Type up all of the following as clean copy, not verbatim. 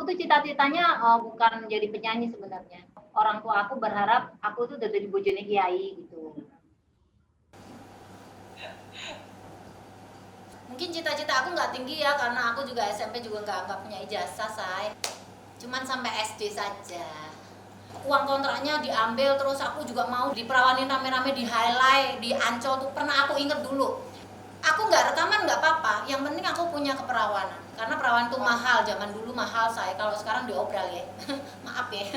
Aku tuh cita-citanya bukan jadi penyanyi sebenarnya. Orang tua aku berharap aku tuh udah jadi bojone kiai gitu. Mungkin cita-cita aku nggak tinggi ya, karena aku juga SMP juga nggak punya ijazah, say. Cuman sampai SD saja. Uang kontraknya diambil, terus aku juga mau diperawanin rame-rame di highlight, di Ancol tuh pernah aku inget dulu. Aku nggak rekaman nggak apa-apa, yang penting aku punya keperawanan. Karena perawan itu mahal, zaman dulu mahal, saya. Kalau sekarang diobral ya, maaf ya.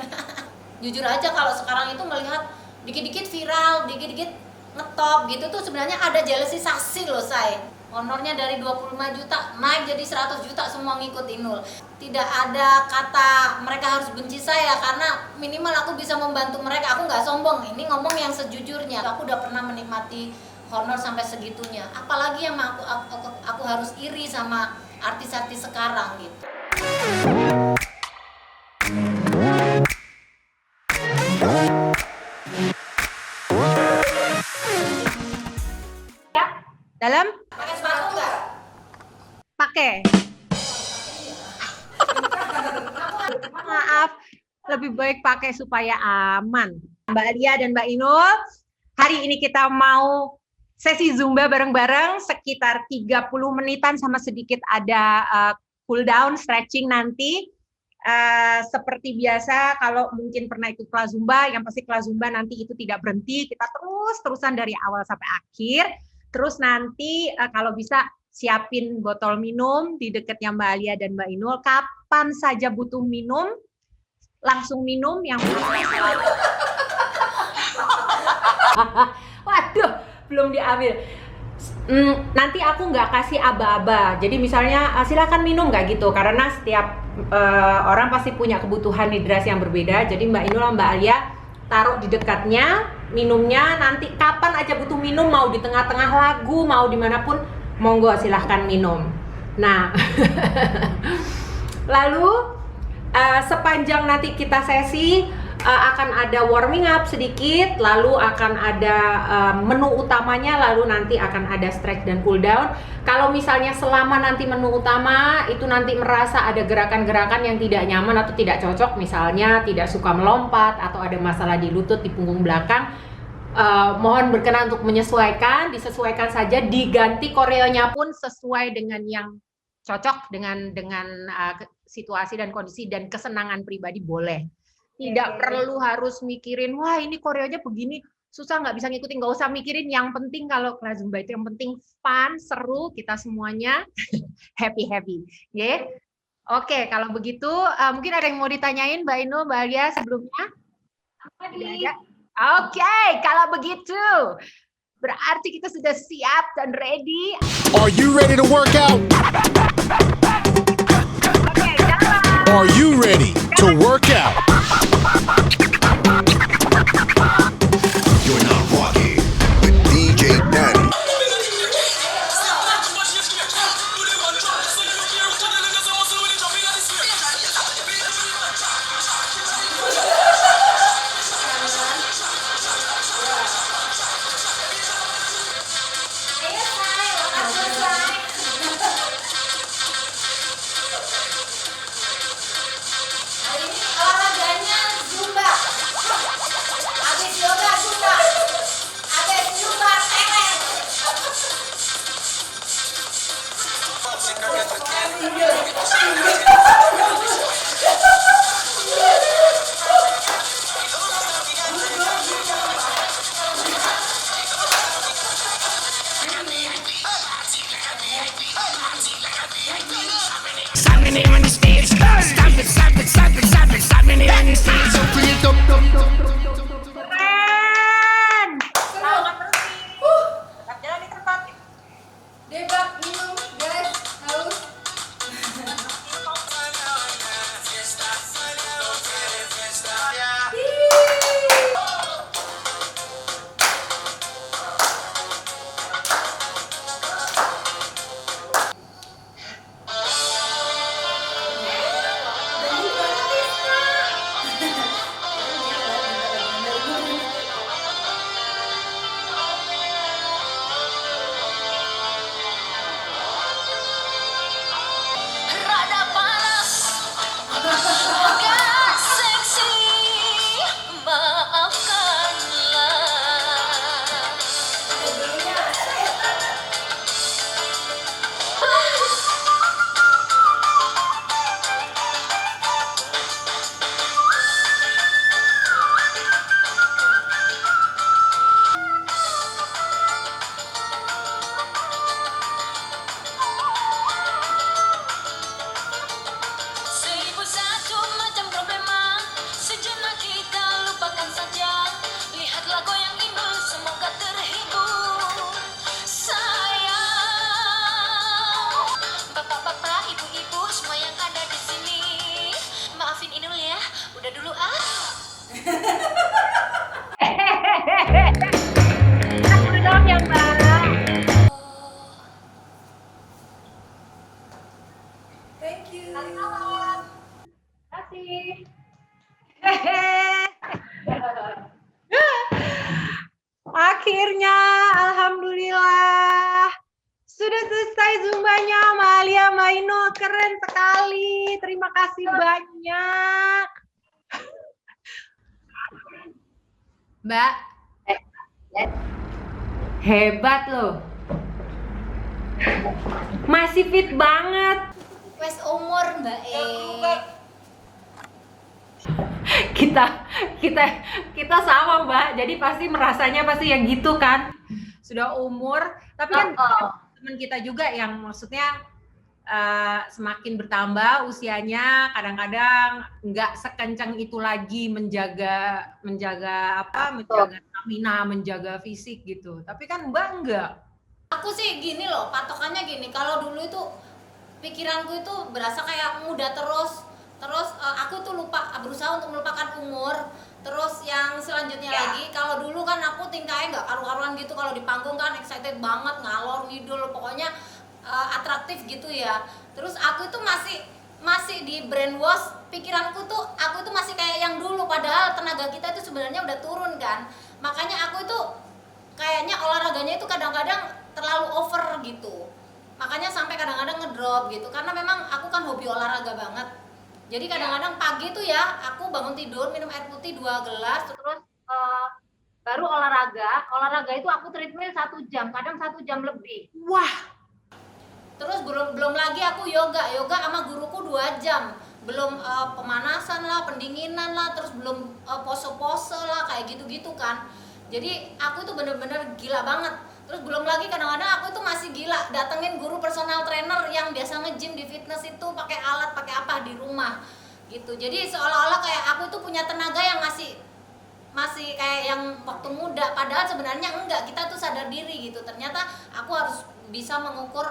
Jujur aja kalau sekarang itu melihat dikit-dikit viral, dikit-dikit ngetop gitu tuh sebenarnya ada jealousisasi loh, saya. Honornya dari 25 juta naik jadi 100 juta, semua ngikut Inul. Tidak ada kata mereka harus benci saya, karena minimal aku bisa membantu mereka. Aku nggak sombong, ini ngomong yang sejujurnya. Aku udah pernah menikmati honor sampai segitunya. Apalagi yang aku harus iri sama artis-artis sekarang gitu. Dalam? Pakai sepatu nggak? Pakai. Maaf, lebih baik pakai supaya aman. Mbak Alia dan Mbak Inul, hari ini kita mau sesi Zumba bareng-bareng sekitar 30 menitan sama sedikit ada cool down, stretching nanti. Seperti biasa, kalau mungkin pernah ikut kelas Zumba, yang pasti kelas Zumba nanti itu tidak berhenti, kita terus-terusan dari awal sampai akhir. Terus nanti kalau bisa siapin botol minum di dekatnya Mbak Alia dan Mbak Inul. Kapan saja butuh minum, langsung minum. Yang waduh, belum diambil. Nanti aku nggak kasih aba-aba. Jadi misalnya silakan minum nggak gitu, karena setiap orang pasti punya kebutuhan hidrasi yang berbeda. Jadi Mbak Inul sama Mbak Alia taruh di dekatnya minumnya, nanti kapan aja butuh minum, mau di tengah-tengah lagu, mau dimanapun, monggo silahkan minum. Nah, lalu sepanjang nanti kita sesi akan ada warming up sedikit, lalu akan ada menu utamanya, lalu nanti akan ada stretch dan cool down. Kalau misalnya selama nanti menu utama itu nanti merasa ada gerakan-gerakan yang tidak nyaman atau tidak cocok, misalnya tidak suka melompat atau ada masalah di lutut, di punggung belakang, mohon berkenan untuk menyesuaikan, disesuaikan saja, diganti koreonya pun sesuai dengan yang cocok dengan situasi dan kondisi dan kesenangan pribadi boleh. Tidak perlu harus mikirin, wah ini koreonya begini, susah nggak bisa ngikutin, nggak usah mikirin. Yang penting kalau kelas Zumba itu yang penting fun, seru, kita semuanya happy. Ya, oke, kalau begitu mungkin ada yang mau ditanyain Mbak Inul, Mbak Alia sebelumnya? Oke, kalau begitu berarti kita sudah siap dan ready. Are you ready to work out? Oke, jalan. Are you ready to work out? You're not rocking with DJ Danny. Aku dong ya Mbak. Thank you. Terima kasih. Akhirnya, alhamdulillah sudah selesai zumbanya Amalia Maino, keren sekali. Terima kasih banyak, Mbak. Hebat loh, masih fit banget. Wes umur Mbak kita kita sama Mbak, jadi pasti merasanya pasti yang gitu kan, sudah umur, tapi kan teman kita juga yang maksudnya semakin bertambah usianya, kadang-kadang nggak sekencang itu lagi menjaga stamina, menjaga fisik gitu, tapi kan Mbak enggak. Aku sih gini loh, patokannya gini, kalau dulu itu pikiranku itu berasa kayak muda terus aku tuh berusaha untuk melupakan umur. Terus yang selanjutnya lagi, kalau dulu kan aku tingkahnya nggak karu-karuan gitu, kalau di panggung kan excited banget, ngalor ngidul, pokoknya atraktif gitu ya. Terus aku itu masih di brainwash, pikiranku tuh aku tuh masih kayak yang dulu, padahal tenaga kita itu sebenarnya udah turun kan. Makanya aku itu kayaknya olahraganya itu kadang-kadang terlalu over gitu, makanya sampai kadang-kadang ngedrop gitu, karena memang aku kan hobi olahraga banget. Jadi kadang-kadang pagi tuh ya aku bangun tidur minum air putih 2 gelas, Terus baru olahraga itu aku treadmill 1 jam, kadang 1 jam lebih. Wah, terus belum lagi aku yoga sama guruku 2 jam, belum pemanasan lah, pendinginan lah, terus belum pose-pose lah kayak gitu-gitu kan. Jadi aku tuh bener-bener gila banget. Terus belum lagi kadang-kadang aku tuh masih gila datengin guru personal trainer yang biasa nge-gym di fitness itu pakai alat, pakai apa di rumah gitu. Jadi seolah-olah kayak aku tuh punya tenaga yang masih kayak yang waktu muda, padahal sebenarnya enggak. Kita tuh sadar diri gitu, ternyata aku harus bisa mengukur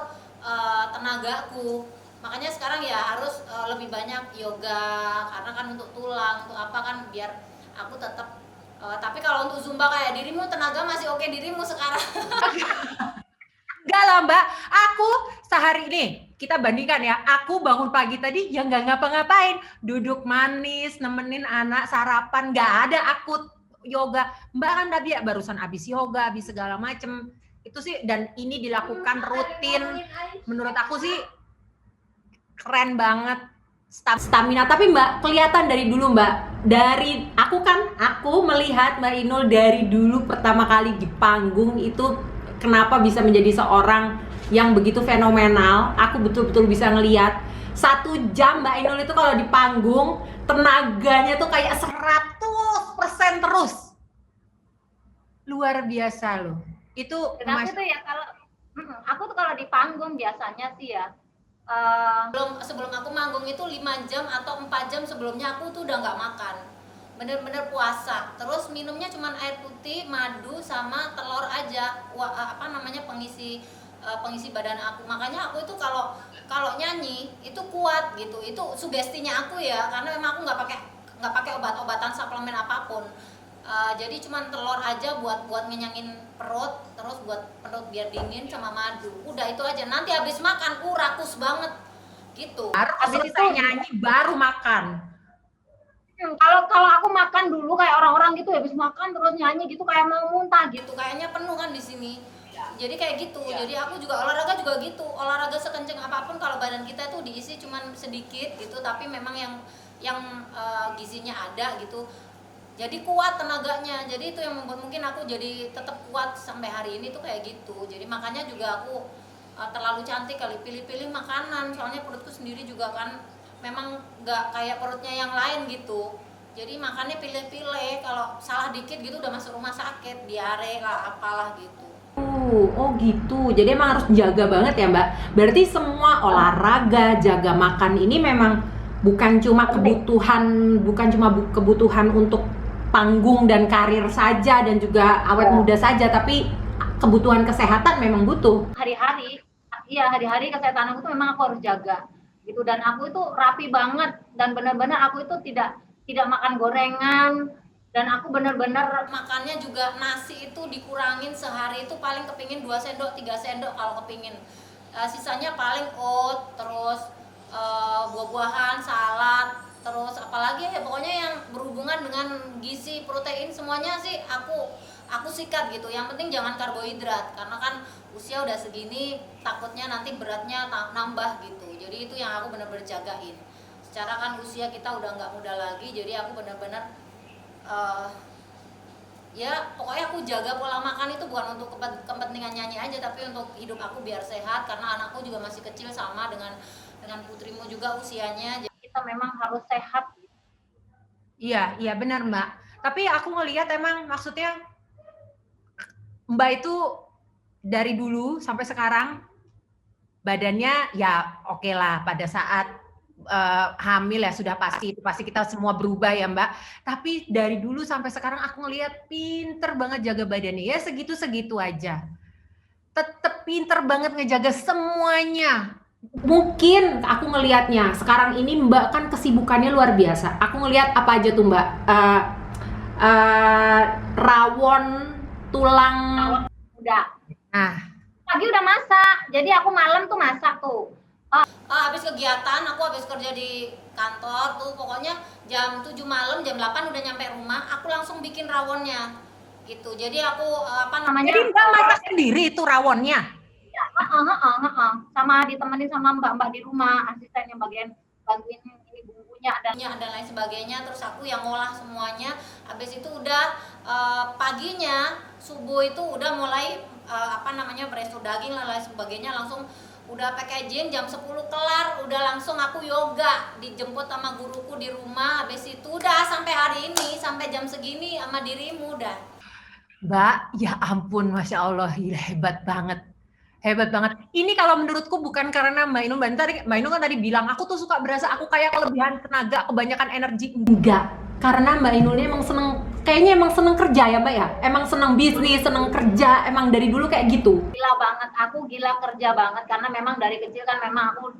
tenagaku. Makanya sekarang ya harus lebih banyak yoga, karena kan untuk tulang, untuk apa kan, biar aku tetap. Tapi kalau untuk zumba kayak dirimu, tenaga masih oke dirimu sekarang. enggak lah Mbak, aku sehari ini kita bandingkan ya, aku bangun pagi tadi yang nggak ngapa-ngapain, duduk manis, nemenin anak sarapan, nggak ada aku yoga. Mbak kan tadi ya barusan habis yoga, habis segala macem itu sih, dan ini dilakukan rutin. Menurut aku sih keren banget stamina. Tapi Mbak kelihatan dari dulu Mbak, dari aku melihat Mbak Inul dari dulu pertama kali di panggung itu, kenapa bisa menjadi seorang yang begitu fenomenal. Aku betul-betul bisa ngelihat 1 jam Mbak Inul itu kalau di panggung tenaganya tuh kayak 100% terus, luar biasa loh itu. Dan aku tuh ya aku tuh kalau di panggung biasanya sih ya, Sebelum aku manggung itu 5 jam atau 4 jam sebelumnya aku tuh udah nggak makan, bener-bener puasa. Terus minumnya cuma air putih, madu sama telur aja. Pengisi badan aku. Makanya aku itu kalau nyanyi itu kuat gitu. Itu sugestinya aku ya, karena memang aku nggak pakai obat-obatan suplemen apapun. Jadi cuma telur aja buat ngenyangin perut, terus buat perut biar dingin sama madu. Udah itu aja. Nanti habis makan rakus banget gitu. Baru habis itu nyanyi baru makan. Kalau aku makan dulu kayak orang-orang gitu, habis makan terus nyanyi gitu kayak mau muntah gitu. Gitu kayaknya penuh kan di sini. Jadi kayak gitu. Jadi aku juga olahraga juga gitu. Olahraga sekenceng apapun kalau badan kita tuh diisi cuman sedikit gitu, tapi memang yang gizinya ada gitu. Jadi kuat tenaganya. Jadi itu yang membuat mungkin aku jadi tetap kuat sampai hari ini tuh kayak gitu. Jadi makanya juga aku terlalu cantik kali, pilih-pilih makanan. Soalnya perutku sendiri juga kan memang nggak kayak perutnya yang lain gitu. Jadi makannya pilih-pilih. Kalau salah dikit gitu udah masuk rumah sakit, diare lah, apalah gitu. Oh gitu. Jadi emang harus jaga banget ya Mbak. Berarti semua olahraga, jaga makan ini memang bukan cuma kebutuhan untuk panggung dan karir saja dan juga awet muda saja, tapi kebutuhan kesehatan memang butuh. Hari-hari kesehatan aku tuh memang aku harus jaga gitu. Dan aku itu rapi banget, dan benar-benar aku itu tidak makan gorengan, Dan aku bener-bener Makannya juga nasi itu dikurangin, sehari itu paling kepingin 2 sendok 3 sendok kalau kepingin. Sisanya paling oat, terus buah-buahan, salad, terus apalagi ya pokoknya yang berhubungan dengan gizi, protein semuanya sih aku sikat gitu. Yang penting jangan karbohidrat, karena kan usia udah segini takutnya nanti beratnya nambah gitu. Jadi itu yang aku bener-bener jagain. Secara kan usia kita udah nggak muda lagi, jadi aku bener-bener ya pokoknya aku jaga pola makan itu bukan untuk kepentingan nyanyi aja, tapi untuk hidup aku biar sehat, karena anakku juga masih kecil sama dengan putrimu juga usianya. kita memang harus sehat. Iya, iya benar Mbak. Tapi aku ngelihat emang maksudnya Mbak itu dari dulu sampai sekarang badannya ya oke lah, pada saat hamil ya sudah pasti kita semua berubah ya Mbak. Tapi dari dulu sampai sekarang aku ngelihat pinter banget jaga badannya, ya segitu-segitu aja. Tetep pinter banget ngejaga semuanya. Mungkin aku ngelihatnya sekarang ini Mbak kan kesibukannya luar biasa. Aku ngelihat apa aja tuh Mbak, rawon tulang. Udah Nah, pagi udah masak, jadi aku malam tuh masak tuh. Habis kegiatan, aku habis kerja di kantor tuh pokoknya jam 7 malam, jam 8 udah nyampe rumah, aku langsung bikin rawonnya gitu. Jadi aku jadi Mbak masak sendiri itu rawonnya? Ya, sama ditemenin sama mbak-mbak di rumah, asisten yang bantuin ini bumbunya dan lain sebagainya. Terus aku yang ngolah semuanya. Habis itu udah paginya subuh itu udah mulai presto daging dan lain sebagainya, langsung udah packaging. Jam 10 kelar, udah langsung aku yoga, dijemput sama guruku di rumah. Habis itu udah sampai hari ini, sampai jam segini sama dirimu udah. Mbak, ya ampun, Masya Allah, gila, hebat banget. Hebat banget. Ini kalau menurutku bukan karena Mbak Inul, Mbak Inul kan tadi bilang, aku tuh suka berasa aku kayak kelebihan tenaga, kebanyakan energi. Enggak, karena Mbak Inul ini emang seneng, kayaknya emang seneng kerja ya Mbak ya? Emang seneng bisnis, seneng kerja, emang dari dulu kayak gitu? gila banget, aku gila kerja banget, karena memang dari kecil kan memang aku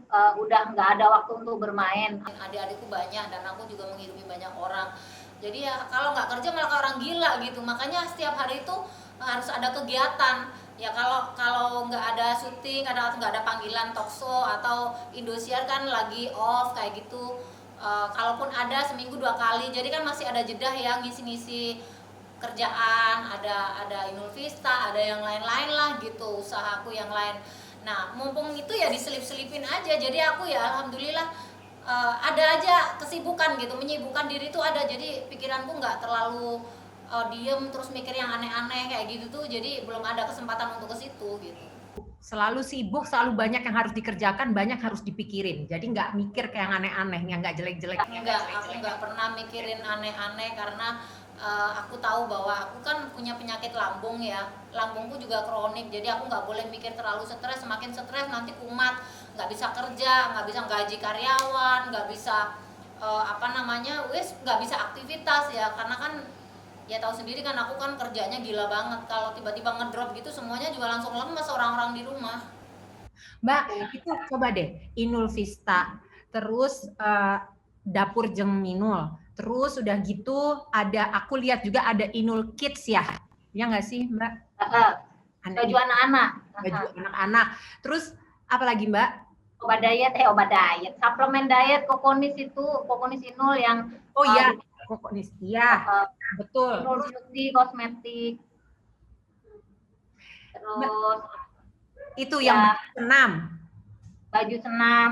udah nggak ada waktu untuk bermain. Adik-adikku banyak dan aku juga menghidupi banyak orang. Jadi ya kalau nggak kerja malah kayak orang gila gitu. Makanya setiap hari itu harus ada kegiatan. Ya kalau nggak ada syuting, nggak ada panggilan talkshow atau Indosiar kan lagi off kayak gitu. Kalaupun ada seminggu 2 kali, jadi kan masih ada jeda ya ngisi-ngisi kerjaan, ada Inul Vista, ada yang lain-lain lah gitu, usahaku yang lain. Nah mumpung itu ya diselip-selipin aja, jadi aku ya alhamdulillah ada aja kesibukan gitu, menyibukkan diri tuh ada, jadi pikiranku nggak terlalu diem terus mikir yang aneh-aneh kayak gitu tuh, jadi belum ada kesempatan untuk ke situ gitu. Selalu sibuk, selalu banyak yang harus dikerjakan, banyak harus dipikirin. Jadi nggak mikir kayak yang aneh-aneh, yang nggak jelek-jelek. Enggak, aku nggak pernah mikirin aneh-aneh karena aku tahu bahwa aku kan punya penyakit lambung ya, lambungku juga kronik, jadi aku nggak boleh mikir terlalu stres. Semakin stres nanti kumat, nggak bisa kerja, nggak bisa gaji karyawan, nggak bisa nggak bisa aktivitas ya, karena kan ya tahu sendiri kan aku kan kerjanya gila banget. Kalau tiba-tiba ngedrop gitu semuanya juga langsung lemes orang-orang di rumah. Mbak, itu coba deh Inul Vista, terus Dapur Jeng Minul, terus udah gitu ada, aku lihat juga ada Inul Kids ya nggak sih Mbak? Baju anak-anak. Baju anak-anak. Terus apa lagi Mbak? Obat diet, suplemen diet, kokonis Inul yang iya, kokonis, iya, betul. Inul Beauty, kosmetik. Terus itu yang baju senam.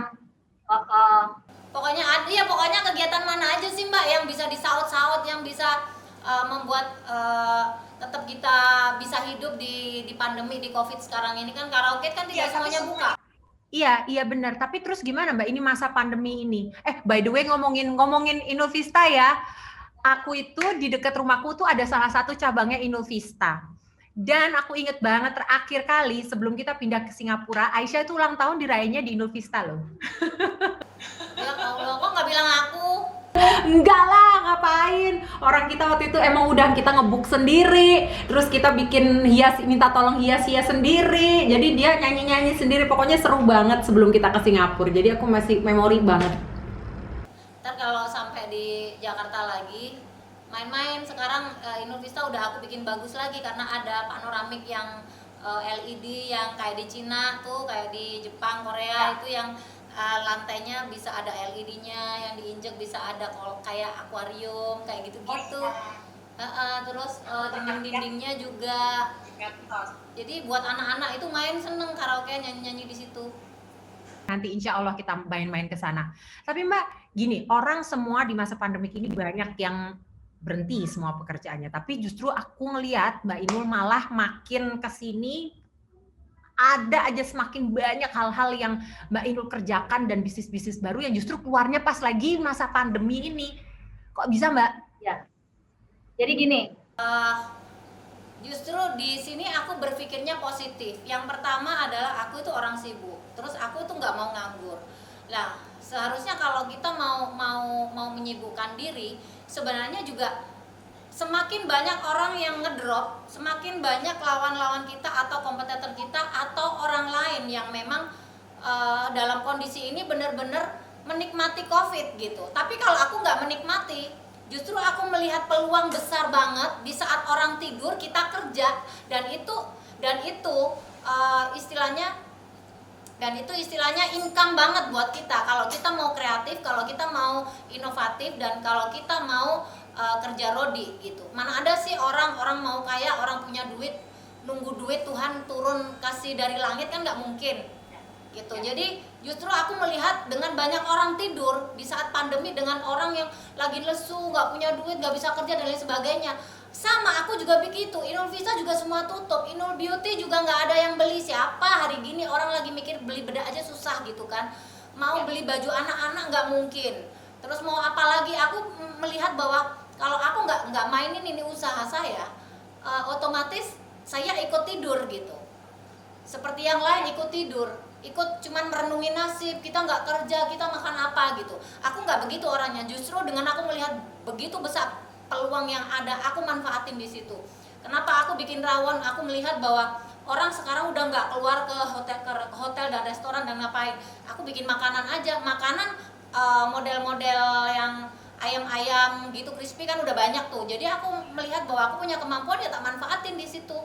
Pokoknya pokoknya kegiatan mana aja sih Mbak yang bisa disaut-saut, yang bisa membuat tetap kita bisa hidup di pandemi, di Covid sekarang ini kan. Karaoke kan tidak semuanya buka. Iya benar. Tapi terus gimana Mbak? Ini masa pandemi ini. By the way ngomongin Inul Vista ya. Aku itu di dekat rumahku tuh ada salah satu cabangnya Inul Vista. Dan aku inget banget terakhir kali sebelum kita pindah ke Singapura, Aisyah itu ulang tahun dirayanya di Inul Vista loh. Ya Allah, kok nggak bilang aku? Enggak lah, ngapain? Orang kita waktu itu emang udah kita nge-book sendiri, terus kita bikin minta tolong hias sendiri. Jadi dia nyanyi sendiri, pokoknya seru banget sebelum kita ke Singapura. Jadi aku masih memori banget. Ntar kalau sampai di Jakarta lagi, main-main. Sekarang Inul Vista udah aku bikin bagus lagi karena ada panoramik yang LED yang kayak di Cina tuh, kayak di Jepang, Korea itu yang lantainya bisa ada LED-nya, yang diinjek bisa ada kayak akuarium kayak gitu-gitu. Terus dinding-dindingnya juga. Jadi buat anak-anak itu main seneng karaoke, nyanyi-nyanyi di situ. Nanti insya Allah kita main-main ke sana. Tapi Mbak, gini, orang semua di masa pandemik ini banyak yang berhenti semua pekerjaannya. Tapi justru aku ngelihat Mbak Inul malah makin kesini ada aja semakin banyak hal-hal yang Mbak Inul kerjakan dan bisnis-bisnis baru yang justru keluarnya pas lagi masa pandemi ini. Kok bisa Mbak? Ya. Jadi gini, justru di sini aku berpikirnya positif. Yang pertama adalah aku itu orang sibuk. Terus aku tuh nggak mau nganggur. Nah, seharusnya kalau kita mau menyibukkan diri, sebenarnya juga semakin banyak orang yang ngedrop, semakin banyak lawan-lawan kita atau kompetitor kita atau orang lain yang memang dalam kondisi ini benar-benar menikmati COVID gitu. Tapi kalau aku nggak menikmati, justru aku melihat peluang besar banget di saat orang tidur kita kerja, dan itu istilahnya income banget buat kita kalau kita mau kreatif, kalau kita mau inovatif, dan kalau kita mau kerja rodi gitu. Mana ada sih orang mau kaya, orang punya duit, nunggu duit Tuhan turun kasih dari langit, kan nggak mungkin gitu. Jadi justru aku melihat dengan banyak orang tidur di saat pandemi, dengan orang yang lagi lesu, nggak punya duit, nggak bisa kerja dan lain sebagainya. Sama aku juga begitu. Inul Vista juga semua tutup, Inul Beauty juga nggak ada yang beli. Siapa hari gini orang lagi mikir beli bedak aja susah gitu kan, mau beli baju anak-anak nggak mungkin. Terus mau apa lagi? Aku melihat bahwa kalau aku nggak mainin ini usaha saya, otomatis saya ikut tidur gitu. Seperti yang lain ikut tidur, ikut cuman merenungi nasib, kita nggak kerja, kita makan apa gitu. Aku nggak begitu orangnya. Justru dengan aku melihat begitu besar peluang yang ada, aku manfaatin di situ. Kenapa aku bikin rawon? Aku melihat bahwa orang sekarang udah nggak keluar ke hotel dan restoran dan ngapain. Aku bikin makanan aja, makanan model-model yang ayam-ayam gitu crispy kan udah banyak tuh. Jadi aku melihat bahwa aku punya kemampuan, ya tak manfaatin di situ.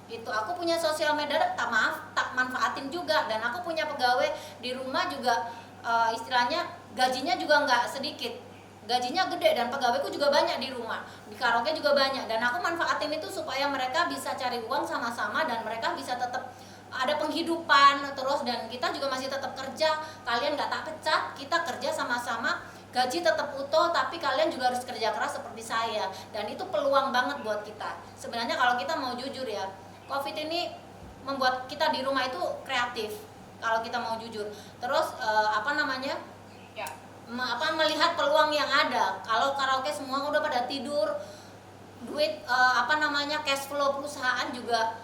Gitu. Aku punya sosial media, tak manfaatin juga. Dan aku punya pegawai di rumah juga, istilahnya gajinya juga nggak sedikit, gajinya gede, dan pegawaiku juga banyak di rumah, di karaoke juga banyak, dan aku manfaatin itu supaya mereka bisa cari uang sama-sama dan mereka bisa tetap ada penghidupan terus, dan kita juga masih tetap kerja. Kalian nggak tak pecat, kita kerja sama-sama, gaji tetap utuh, tapi kalian juga harus kerja keras seperti saya, dan itu peluang banget buat kita. Sebenarnya kalau kita mau jujur ya, COVID ini membuat kita di rumah itu kreatif kalau kita mau jujur. Terus melihat peluang yang ada. Kalau karaoke semua udah pada tidur, duit cash flow perusahaan juga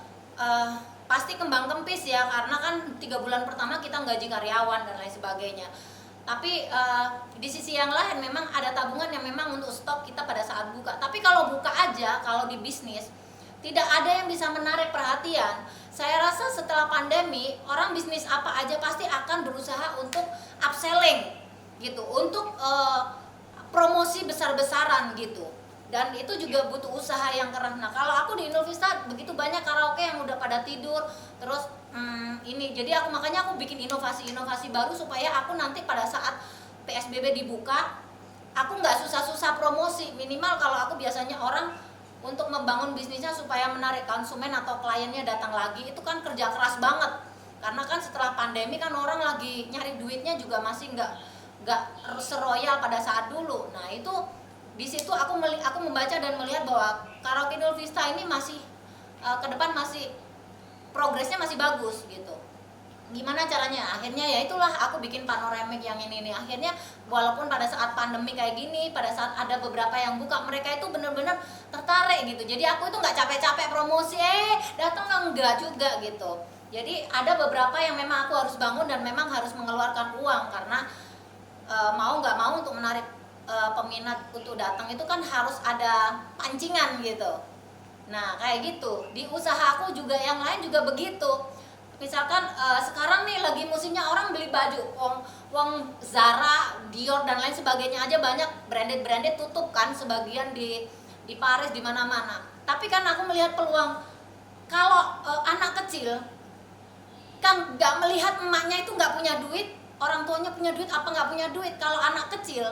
pasti kembang kempis ya, karena kan 3 bulan pertama kita gaji karyawan dan lain sebagainya. Tapi di sisi yang lain memang ada tabungan yang memang untuk stok kita pada saat buka. Tapi kalau buka aja, kalau di bisnis tidak ada yang bisa menarik perhatian. Saya rasa setelah pandemi, orang bisnis apa aja pasti akan berusaha untuk upselling gitu, untuk promosi besar-besaran gitu. Dan itu juga butuh usaha yang keras. Nah, kalau aku di Inul Vista begitu banyak karaoke yang udah pada tidur, terus jadi makanya aku bikin inovasi baru supaya aku nanti pada saat PSBB dibuka, aku nggak susah-susah promosi. Minimal kalau aku biasanya orang untuk membangun bisnisnya supaya menarik konsumen atau kliennya datang lagi, itu kan kerja keras banget. Karena kan setelah pandemi kan orang lagi nyari duitnya juga masih nggak seroyal pada saat dulu. Nah itu di situ aku membaca dan melihat bahwa karaoke Inul Vista ini masih ke depan masih progresnya masih bagus gitu. Gimana caranya? Akhirnya ya itulah aku bikin panoramik yang ini nih. Akhirnya walaupun pada saat pandemi kayak gini, pada saat ada beberapa yang buka, mereka itu benar-benar tertarik gitu. Jadi aku itu nggak capek-capek promosi, datang enggak juga gitu. Jadi ada beberapa yang memang aku harus bangun dan memang harus mengeluarkan uang, karena mau nggak mau untuk menarik peminat untuk datang itu kan harus ada pancingan gitu. Nah kayak gitu. Di usaha aku juga yang lain juga begitu. Misalkan sekarang nih lagi musimnya orang beli baju, uang Zara, Dior dan lain sebagainya aja banyak branded tutup kan sebagian di di Paris, di mana-mana. Tapi kan aku melihat peluang, kalau anak kecil kan nggak melihat emaknya itu nggak punya duit, orang tuanya punya duit apa nggak punya duit. Kalau anak kecil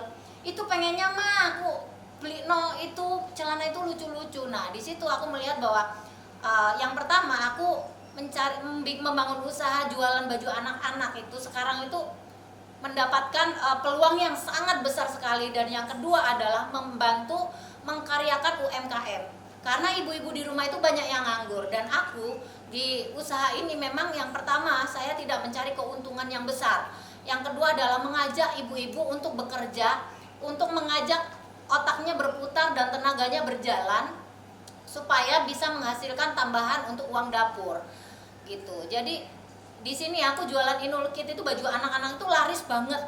itu pengennya mah aku beli itu celana itu lucu-lucu. Nah di situ aku melihat bahwa yang pertama aku membangun usaha jualan baju anak-anak itu sekarang itu mendapatkan peluang yang sangat besar sekali. Dan yang kedua adalah membantu mengkaryakan UMKM, karena ibu-ibu di rumah itu banyak yang nganggur. Dan aku di usaha ini memang yang pertama saya tidak mencari keuntungan yang besar. Yang kedua adalah mengajak ibu-ibu untuk bekerja, untuk mengajak otaknya berputar dan tenaganya berjalan supaya bisa menghasilkan tambahan untuk uang dapur gitu. Jadi di sini aku jualan Inul Kit itu baju anak-anak itu laris banget.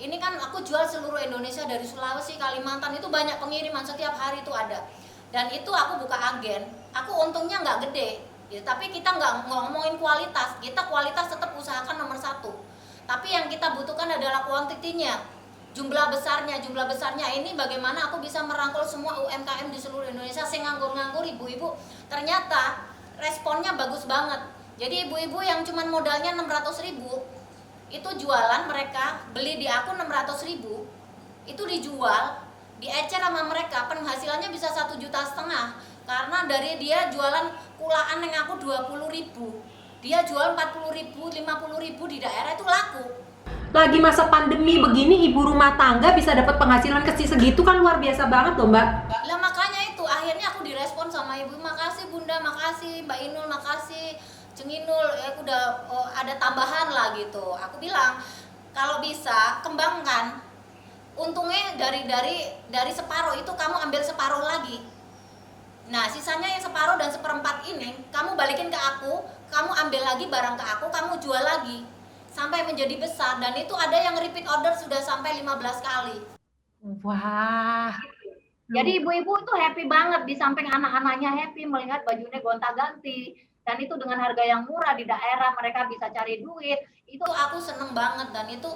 Ini kan aku jual seluruh Indonesia, dari Sulawesi, Kalimantan, itu banyak pengiriman setiap hari itu ada. Dan itu aku buka agen, aku untungnya nggak gede gitu. Tapi kita nggak ngomongin kualitas, kita kualitas tetap usahakan nomor 1. Tapi yang kita butuhkan adalah kuantitinya, jumlah besarnya ini bagaimana aku bisa merangkul semua UMKM di seluruh Indonesia. Saya nganggur-nganggur ibu-ibu, ternyata responnya bagus banget. Jadi ibu-ibu yang cuman modalnya 600.000 itu jualan, mereka beli di aku 600.000 itu dijual, diecer sama mereka, penghasilannya bisa 1,5 juta, karena dari dia jualan kulaan yang aku 20.000, dia jual 40.000, 50.000 di daerah itu laku. Lagi masa pandemi begini, ibu rumah tangga bisa dapat penghasilan kecil segitu kan luar biasa banget loh Mbak. Lah makanya itu akhirnya aku direspon sama ibu, makasih Bunda, makasih Mbak Inul, makasih Ceng Inul, aku udah ada tambahan lah gitu. Aku bilang kalau bisa kembangkan, untungnya dari separuh itu kamu ambil separuh lagi. Nah sisanya yang separuh dan seperempat ini kamu balikin ke aku, kamu ambil lagi barang ke aku, kamu jual lagi sampai menjadi besar. Dan itu ada yang repeat order sudah sampai 15 kali. Wah. Jadi ibu-ibu itu happy banget, di samping anak-anaknya happy melihat bajunya gonta-ganti, dan itu dengan harga yang murah di daerah mereka bisa cari duit. Itu aku seneng banget, dan itu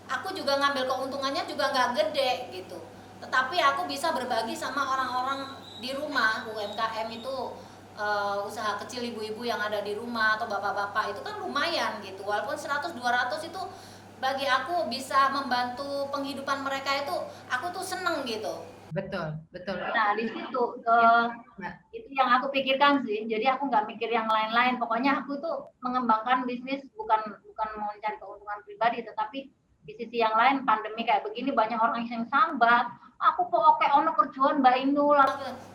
aku juga ngambil keuntungannya juga nggak gede gitu. Tetapi aku bisa berbagi sama orang-orang di rumah, UMKM itu usaha kecil ibu-ibu yang ada di rumah atau bapak-bapak itu kan lumayan gitu. Walaupun 100-200 itu bagi aku bisa membantu penghidupan mereka, itu aku tuh seneng gitu. Betul. Nah di situ itu yang aku pikirkan sih. Jadi aku nggak mikir yang lain-lain. Pokoknya aku tuh mengembangkan bisnis bukan mau mencari keuntungan pribadi, tetapi di sisi yang lain pandemi kayak begini banyak orang yang sambat. Aku pokoknya ono kerjaan Mbak Inul.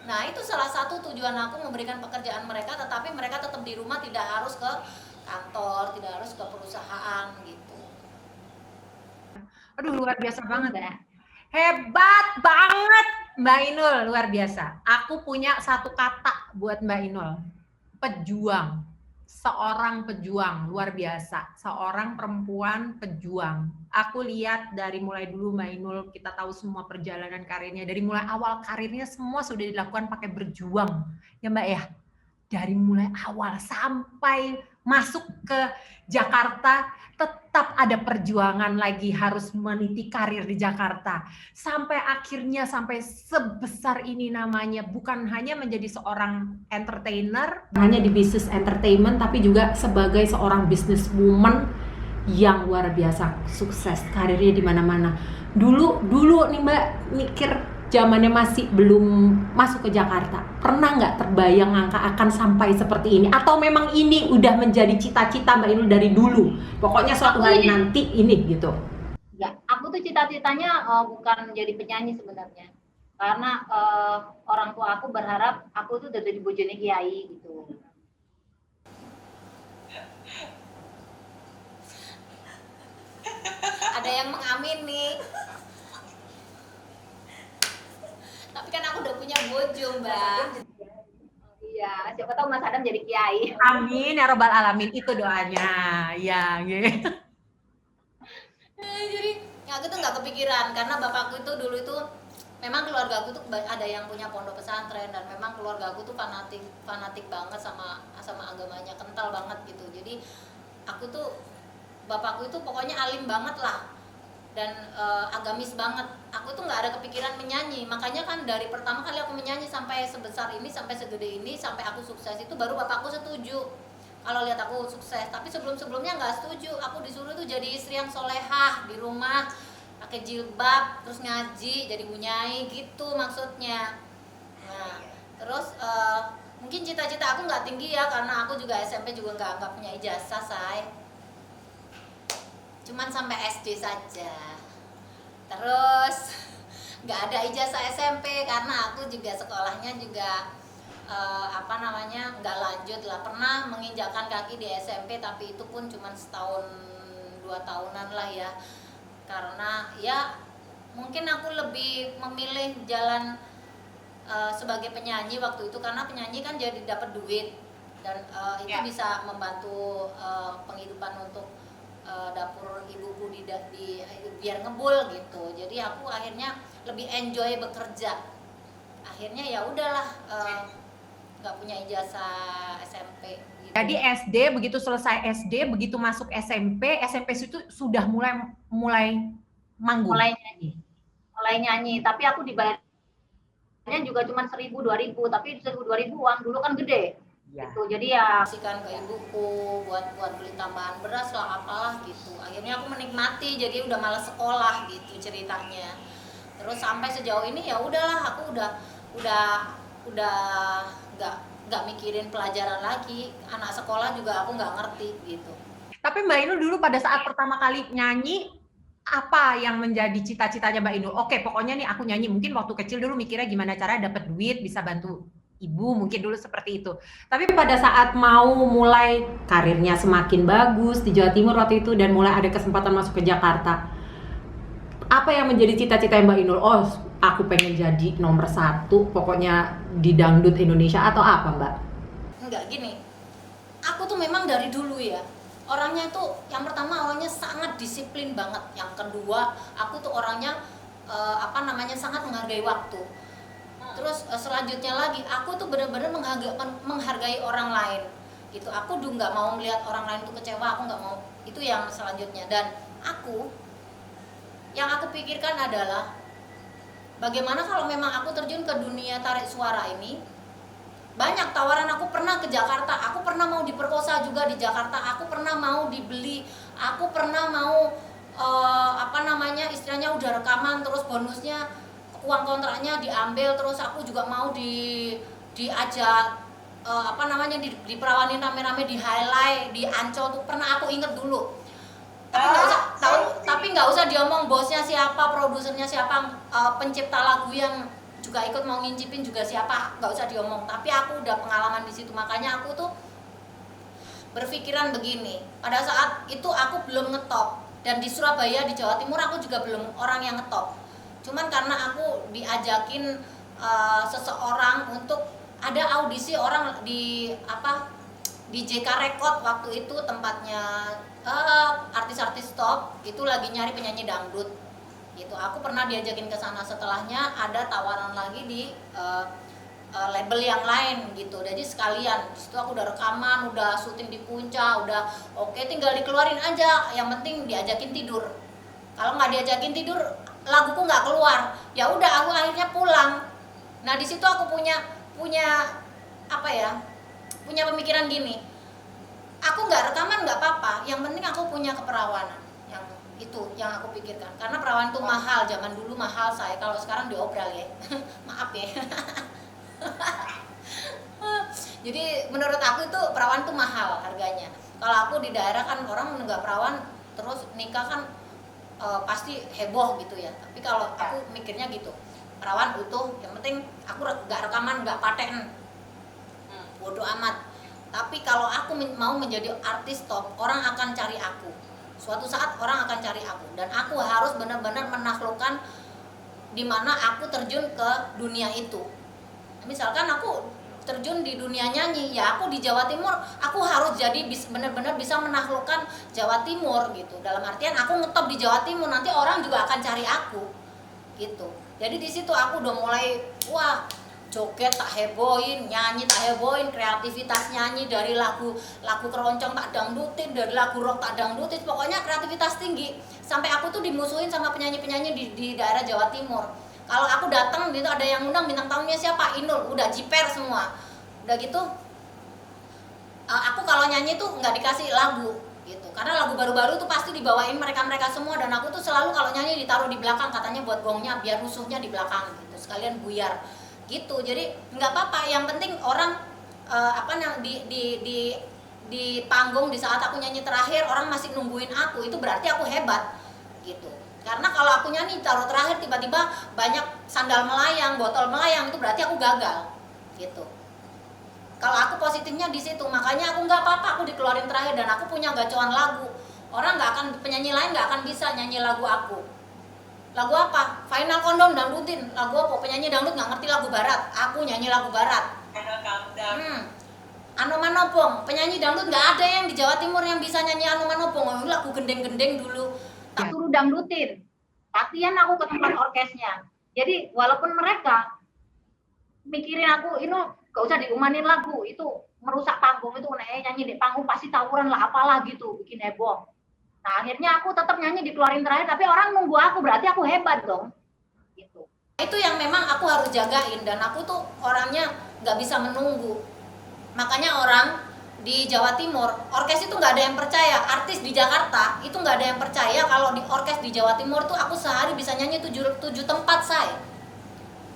Nah itu salah satu tujuan aku, memberikan pekerjaan mereka, tetapi mereka tetap di rumah, tidak harus ke kantor, tidak harus ke perusahaan gitu. Aduh luar biasa banget ya. Hebat banget Mbak Inul, luar biasa. Aku punya satu kata buat Mbak Inul. Pejuang. Seorang pejuang, luar biasa. Seorang perempuan pejuang. Aku lihat dari mulai dulu Mbak Inul, kita tahu semua perjalanan karirnya. Dari mulai awal karirnya semua sudah dilakukan pakai berjuang. Ya Mbak ya? Dari mulai awal sampai masuk ke Jakarta, tetap ada perjuangan lagi, harus meniti karir di Jakarta. Sampai akhirnya sampai sebesar ini namanya, bukan hanya menjadi seorang entertainer, hanya di bisnis entertainment, tapi juga sebagai seorang businesswoman yang luar biasa, sukses, karirnya di mana-mana. Dulu nih Mbak mikir zamannya masih belum masuk ke Jakarta, pernah nggak terbayang angka akan sampai seperti ini? Atau memang ini udah menjadi cita-cita Mbak Inul dari dulu? Pokoknya suatu hari nanti ini gitu. Ya, aku tuh cita-citanya bukan menjadi penyanyi sebenarnya. Karena orang tua aku berharap aku tuh udah jadi bojone kiai gitu. Ada yang mengamini. Tapi kan aku udah punya bojo Mbak. Iya, siapa tahu Mas Adam jadi kiai. Amin ya robbal alamin, itu doanya. Ya, gitu. Jadi aku tuh nggak kepikiran, karena bapakku itu dulu itu memang keluarga aku tuh ada yang punya pondok pesantren, dan memang keluarga aku tuh fanatik banget sama agamanya, kental banget gitu. Jadi aku tuh, bapakku itu pokoknya alim banget lah. dan agamis banget. Aku tuh nggak ada kepikiran menyanyi, makanya kan dari pertama kali aku menyanyi sampai sebesar ini, sampai segede ini, sampai aku sukses itu baru bapakku setuju kalau lihat aku sukses. Tapi sebelumnya nggak setuju. Aku disuruh tuh jadi istri yang solehah di rumah, pakai jilbab, terus ngaji, jadi bunyai gitu maksudnya. Nah, terus mungkin cita-cita aku nggak tinggi ya, karena aku juga SMP juga nggak punya ijazah, say. Cuman sampai SD saja. Terus nggak ada ijazah SMP karena aku juga sekolahnya juga nggak lanjut lah. Pernah menginjakkan kaki di SMP, tapi itu pun cuma setahun 2 tahunan lah ya. Karena ya mungkin aku lebih memilih jalan sebagai penyanyi waktu itu, karena penyanyi kan jadi dapat duit dan itu bisa membantu penghidupan untuk dapur ibuku di biar ngebul gitu. Jadi aku akhirnya lebih enjoy bekerja. Akhirnya ya udahlah, nggak punya ijazah SMP gitu. Jadi SD, begitu selesai SD, begitu masuk SMP itu sudah mulai manggung. Mulai nyanyi, tapi aku dibayarnya juga cuma 1.000-2.000, tapi 1.000-2.000 uang dulu kan gede. Gitu. Jadi ya kasihkan ke ibuku buat beli tambahan beras lah apalah gitu. Akhirnya aku menikmati, jadi udah malas sekolah gitu ceritanya. Terus sampai sejauh ini ya udahlah, aku udah nggak mikirin pelajaran lagi. Anak sekolah juga aku nggak ngerti gitu. Tapi Mbak Inul dulu pada saat pertama kali nyanyi, apa yang menjadi cita-citanya Mbak Inul? Oke, pokoknya nih aku nyanyi. Mungkin waktu kecil dulu mikirnya gimana cara dapat duit, bisa bantu ibu, mungkin dulu seperti itu. Tapi pada saat mau mulai karirnya semakin bagus di Jawa Timur waktu itu dan mulai ada kesempatan masuk ke Jakarta, apa yang menjadi cita-cita Mbak Inul? Oh, aku pengen jadi nomor 1, pokoknya di dangdut Indonesia, atau apa Mbak? Enggak, gini, aku tuh memang dari dulu ya, orangnya tuh yang pertama awalnya sangat disiplin banget. Yang kedua, aku tuh orangnya sangat menghargai waktu. Terus selanjutnya lagi, aku tuh benar-benar menghargai orang lain gitu. Aku tuh nggak mau melihat orang lain tuh kecewa, aku nggak mau. Itu yang selanjutnya. Dan yang aku pikirkan adalah bagaimana kalau memang aku terjun ke dunia tarik suara ini. Banyak tawaran, aku pernah ke Jakarta, aku pernah mau diperkosa juga di Jakarta, aku pernah mau dibeli, aku pernah mau istilahnya udah rekaman, terus bonusnya uang kontraknya diambil, terus aku juga mau diajak diperawanin rame-rame di highlight, di Ancol tuh pernah aku inget dulu. Tapi nggak usah diomong bosnya siapa, produsernya siapa, pencipta lagu yang juga ikut mau ngincipin juga siapa, nggak usah diomong. Tapi aku udah pengalaman di situ, makanya aku tuh berpikiran begini. Pada saat itu aku belum ngetop, dan di Surabaya, di Jawa Timur aku juga belum orang yang ngetop. Cuman karena aku diajakin seseorang untuk ada audisi orang di JK Record waktu itu, tempatnya artis-artis top itu lagi nyari penyanyi dangdut gitu. Aku pernah diajakin ke sana, setelahnya ada tawaran lagi di label yang lain gitu. Jadi sekalian di situ aku udah rekaman, udah syuting di Puncak, udah oke, tinggal dikeluarin aja, yang penting diajakin tidur. Kalau nggak diajakin tidur, laguku nggak keluar, ya udah aku akhirnya pulang. Nah di situ aku punya pemikiran gini, aku nggak rekaman nggak apa-apa, yang penting aku punya keperawanan. Yang itu yang aku pikirkan, karena perawan itu mahal, zaman dulu mahal, saya kalau sekarang diobral ya. Maaf ya. Jadi menurut aku itu perawan itu mahal harganya. Kalau aku di daerah kan orang nggak perawan terus nikah kan pasti heboh gitu ya. Tapi kalau aku mikirnya gitu, perawan utuh, yang penting aku nggak rekaman, nggak paten, bodoh amat. Tapi kalau aku mau menjadi artis top, orang akan cari aku. Suatu saat orang akan cari aku, dan aku harus benar-benar menaklukkan di mana aku terjun ke dunia itu. Misalkan aku terjun di dunia nyanyi, ya aku di Jawa Timur, aku harus jadi benar-benar bisa menaklukkan Jawa Timur gitu. Dalam artian aku ngetop di Jawa Timur, nanti orang juga akan cari aku gitu. Jadi di situ aku udah mulai joget tak hebohin, nyanyi tak hebohin, kreativitas nyanyi dari lagu keroncong tak dangdutin, dari lagu rock tak dangdutin, pokoknya kreativitas tinggi. sampai aku tuh dimusuhin sama penyanyi-penyanyi di daerah Jawa Timur. Kalau aku datang gitu ada yang undang bintang tamunya siapa, Inul, udah jiper semua. Udah gitu aku kalau nyanyi tuh nggak dikasih lagu gitu, karena lagu baru-baru tuh pasti dibawain mereka semua, dan aku tuh selalu kalau nyanyi ditaruh di belakang, katanya buat gongnya biar rusuhnya di belakang gitu, sekalian buyar gitu. Jadi nggak apa-apa, yang penting orang di panggung di saat aku nyanyi terakhir orang masih nungguin aku, itu berarti aku hebat gitu. Karena kalau aku nyanyi taruh terakhir tiba-tiba banyak sandal melayang, botol melayang, itu berarti aku gagal gitu. Kalau aku positifnya di situ, makanya aku nggak apa-apa aku dikeluarin terakhir, dan aku punya gacoan lagu. Orang nggak akan, penyanyi lain nggak akan bisa nyanyi lagu aku. Lagu apa? Final Kondom dangdutin. Lagu apa? Penyanyi dangdut nggak ngerti lagu barat. Aku nyanyi lagu barat. Anu Manopong, penyanyi dangdut nggak ada yang di Jawa Timur yang bisa nyanyi Anu Manopong. Lagu gendeng-gendeng dulu. Tak suruh dangdutin. Latihan aku ke tempat orkesnya. Jadi walaupun mereka mikirin aku, ini gak usah diumanin lagu, itu merusak panggung, itu nyanyi di panggung pasti tawuran lah apalah gitu, bikin heboh. Nah akhirnya aku tetap nyanyi dikeluarin terakhir, tapi orang nunggu aku, berarti aku hebat dong gitu. Itu yang memang aku harus jagain, dan aku tuh orangnya nggak bisa menunggu. Makanya orang di Jawa Timur, orkes itu nggak ada yang percaya. Artis di Jakarta itu nggak ada yang percaya kalau di orkes di Jawa Timur tuh aku sehari bisa nyanyi 7 tempat, saya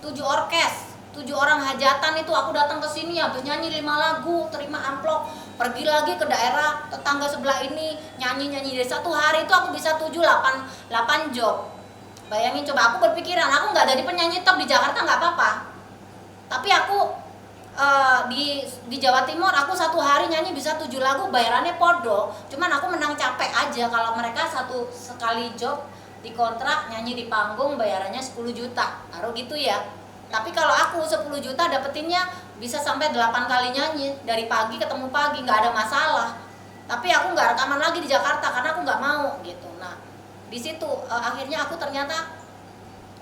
7 orkes, 7 orang hajatan itu aku datang ke sini habis nyanyi 5 lagu, terima amplop, pergi lagi ke daerah tetangga sebelah ini nyanyi dari satu hari itu aku bisa 8 job. Bayangin coba, aku berpikiran aku nggak jadi penyanyi top di Jakarta nggak apa-apa, tapi aku di Jawa Timur aku satu hari nyanyi bisa 7 lagu, bayarannya podo, cuman aku menang capek aja. Kalau mereka sekali job dikontrak nyanyi di panggung bayarannya 10 juta baru gitu ya. Tapi kalau aku 10 juta dapetinnya bisa sampai 8 kali nyanyi, dari pagi ketemu pagi, nggak ada masalah. Tapi aku nggak rekaman lagi di Jakarta karena aku nggak mau gitu. Nah di situ akhirnya aku ternyata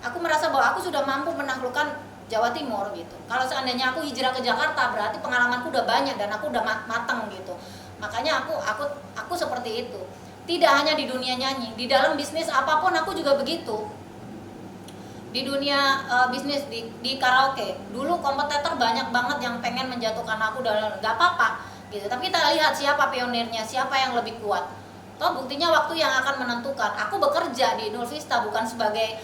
aku merasa bahwa aku sudah mampu menaklukkan Jawa Timur gitu. Kalau seandainya aku hijrah ke Jakarta berarti pengalamanku udah banyak dan aku udah mateng gitu. Makanya aku seperti itu. Tidak hanya di dunia nyanyi, di dalam bisnis apapun aku juga begitu. Di dunia bisnis di karaoke dulu kompetitor banyak banget yang pengen menjatuhkan aku, dan nggak apa-apa gitu, tapi kita lihat siapa pionirnya, siapa yang lebih kuat. Toh buktinya waktu yang akan menentukan. Aku bekerja di Inul Vista bukan sebagai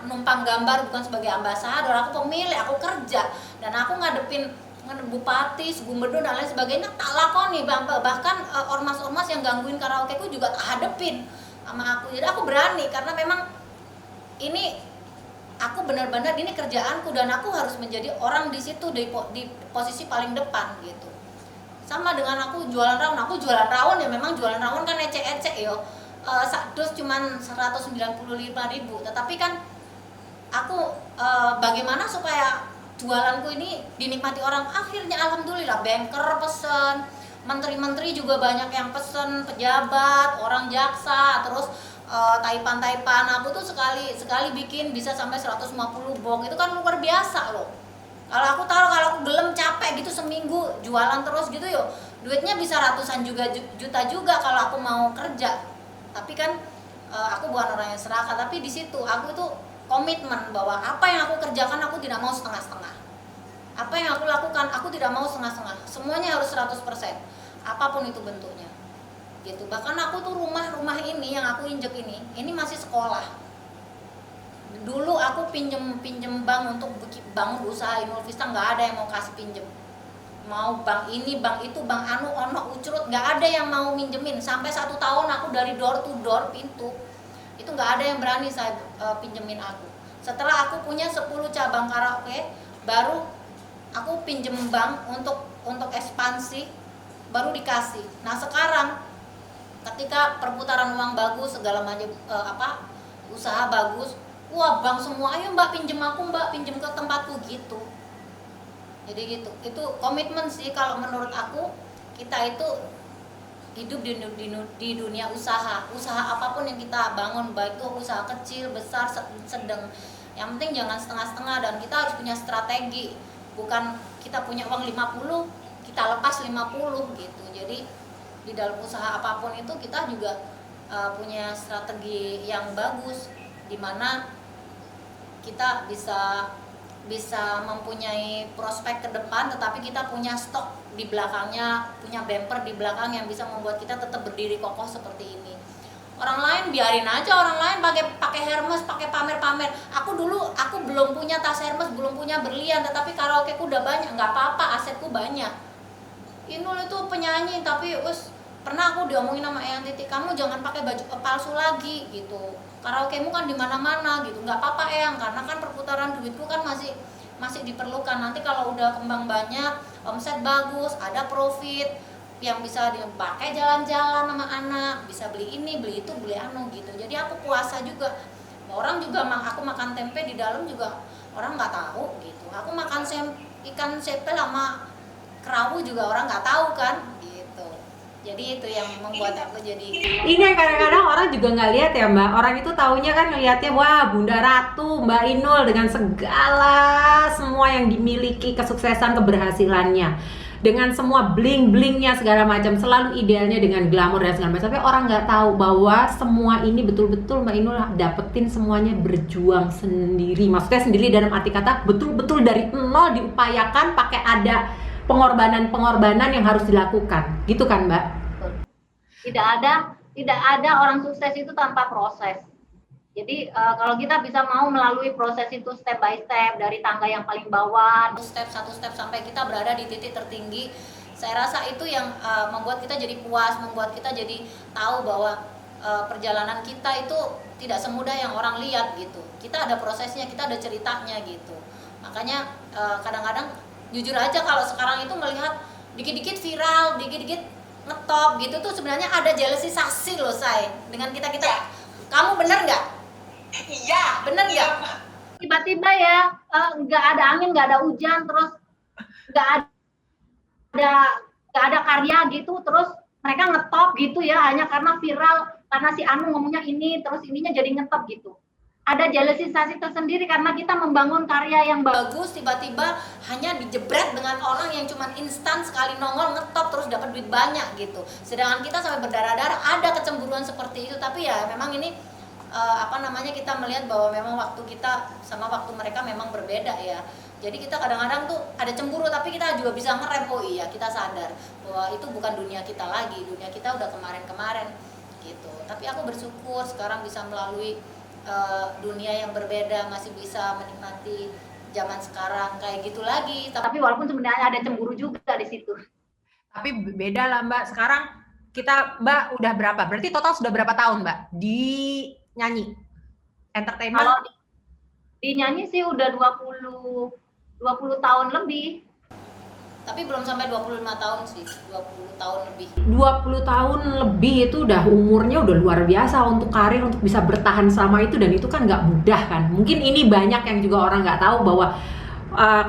numpang gambar, bukan sebagai ambasador, aku pemilik, aku kerja, dan aku ngadepin bupati, gubernur dan lain sebagainya tak lakoni, bahkan ormas-ormas yang gangguin karaoke ku juga tak hadepin sama aku. Jadi aku berani karena memang ini aku benar-benar ini kerjaanku, dan aku harus menjadi orang di situ di posisi paling depan gitu. Sama dengan aku jualan rawon ya, memang jualan rawon kan ecek-ecek yo. Dos cuman 195.000, tetapi kan aku bagaimana supaya jualanku ini dinikmati orang. Akhirnya alhamdulillah banker pesen, menteri-menteri juga banyak yang pesen, pejabat, orang jaksa, terus taipan aku tuh sekali bikin bisa sampai 150 bong, itu kan luar biasa loh. Kalau aku tahu, kalau aku gelem capek gitu seminggu jualan terus gitu yo, duitnya bisa ratusan juta juga kalau aku mau kerja. Tapi kan aku bukan orang yang serakah, tapi di situ aku itu komitmen bahwa apa yang aku kerjakan aku tidak mau setengah-setengah. Apa yang aku lakukan aku tidak mau setengah-setengah, semuanya harus 100%, apapun itu bentuknya gitu. Bahkan aku tuh rumah ini yang aku injek ini masih sekolah. Dulu aku pinjem bank untuk bangun usaha Inul Vista, nggak ada yang mau kasih pinjem. Mau bank ini, bank itu, bank anu, ono, ucrut, nggak ada yang mau minjemin. Sampai 1 tahun aku dari door to door pintu, itu nggak ada yang berani saya pinjemin aku. Setelah aku punya 10 cabang karaoke, baru aku pinjem bank untuk ekspansi, baru dikasih. Nah sekarang ketika perputaran uang bagus, segala macam usaha bagus, wah bank semua, ayo mbak pinjem aku, mbak pinjem ke tempatku gitu. Jadi gitu, itu komitmen sih kalau menurut aku. Kita itu hidup di dunia usaha apapun yang kita bangun, baik itu usaha kecil, besar, sedang, yang penting jangan setengah-setengah, dan kita harus punya strategi. Bukan kita punya uang 50 kita lepas 50 gitu. Jadi di dalam usaha apapun itu kita juga punya strategi yang bagus, di mana kita bisa mempunyai prospek ke depan, tetapi kita punya stok di belakangnya, punya bumper di belakang yang bisa membuat kita tetap berdiri kokoh seperti ini. Orang lain biarin aja, orang lain pakai Hermes, pakai pamer-pamer. Aku belum punya tas Hermes, belum punya berlian, tetapi karaokeku udah banyak, nggak apa-apa, asetku banyak. Inul itu penyanyi, tapi pernah aku diomongin sama Eyang Titik, kamu jangan pakai baju palsu lagi gitu. Karaokemu kan di mana-mana gitu, nggak apa-apa Eyang, karena kan perputaran duitku kan masih diperlukan. Nanti kalau udah kembang banyak, omset bagus, ada profit yang bisa dipakai jalan-jalan sama anak, bisa beli ini, beli itu, beli anu gitu. Jadi aku puasa juga. Orang juga aku makan tempe di dalam juga orang nggak tahu gitu. Aku makan ikan sepel sama kerawu juga orang nggak tahu kan gitu. Jadi itu yang membuat aku jadi Ini yang kadang-kadang orang juga nggak lihat ya Mbak. Orang itu taunya kan ngelihatnya wah Bunda Ratu, Mbak Inul dengan segala semua yang dimiliki, kesuksesan, keberhasilannya, dengan semua bling-blingnya segala macam, selalu idealnya dengan glamor dan segala macam. Tapi orang nggak tahu bahwa semua ini betul-betul Mbak Inul dapetin semuanya berjuang sendiri. Maksudnya sendiri dalam arti kata betul-betul dari nol diupayakan, pakai ada pengorbanan yang harus dilakukan, gitu kan Mbak? Tidak ada orang sukses itu tanpa proses. Jadi kalau kita bisa mau melalui proses itu step by step, dari tangga yang paling bawah, satu step sampai kita berada di titik tertinggi, saya rasa itu yang membuat kita jadi puas, membuat kita jadi tahu bahwa perjalanan kita itu tidak semudah yang orang lihat gitu. Kita ada prosesnya, kita ada ceritanya gitu. Makanya kadang-kadang jujur aja kalau sekarang itu melihat dikit-dikit viral, dikit-dikit ngetop gitu tuh sebenarnya ada jealousisasi loh say dengan kita. Kamu bener nggak? Iya, bener nggak? Tiba-tiba ya nggak ada angin, nggak ada hujan, terus nggak ada karya gitu, terus mereka ngetop gitu ya hanya karena viral, karena si Anu ngomongnya ini, terus ininya jadi ngetop gitu. Ada jealousisasi tersendiri karena kita membangun karya yang bagus, tiba-tiba hanya dijebret dengan orang yang cuma instan sekali nongol ngetop terus dapat duit banyak gitu. Sedangkan kita sampai berdarah-darah, ada kecemburuan seperti itu. Tapi ya memang ini kita melihat bahwa memang waktu kita sama waktu mereka memang berbeda ya. Jadi kita kadang-kadang tuh ada cemburu, tapi kita juga bisa ngerem. Oh iya, kita sadar bahwa itu bukan dunia kita lagi, dunia kita udah kemarin-kemarin gitu. Tapi aku bersyukur sekarang bisa melalui dunia yang berbeda, masih bisa menikmati zaman sekarang kayak gitu lagi. Tapi walaupun sebenarnya ada cemburu juga di situ. Tapi beda lah Mbak. Sekarang Mbak udah berapa? Berarti total sudah berapa tahun Mbak di nyanyi entertainment? Kalau di nyanyi sih udah 20 tahun lebih. Tapi belum sampai 25 tahun sih, 20 tahun lebih. 20 tahun lebih itu udah umurnya udah luar biasa untuk karir, untuk bisa bertahan selama itu, dan itu kan nggak mudah kan. Mungkin ini banyak yang juga orang nggak tahu bahwa